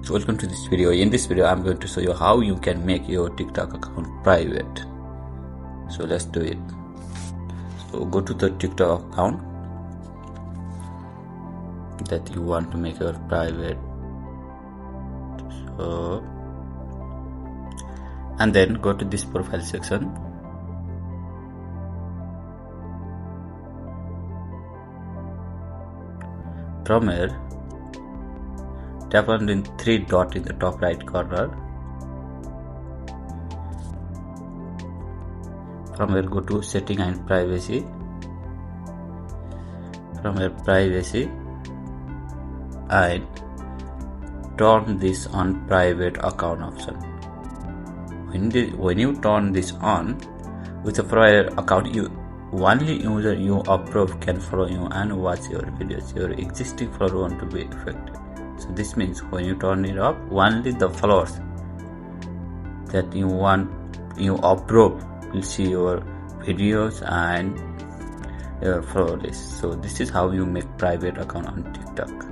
So welcome to this video. In this video I'm going to show you how you can make your TikTok account private. So let's do it. So go to the TikTok account that you want to make your private. So and then go to this profile section. From here, tap on the three dot in the top right corner. From here, go to setting and privacy. From here, privacy, and turn this on private account option. When you turn this on with a private account, only user you approve can follow you and watch your videos. Your existing follower won't be affected. So this means when you turn it off, only the followers that you approve will see your videos and your follow list. So this is how you make private account on TikTok.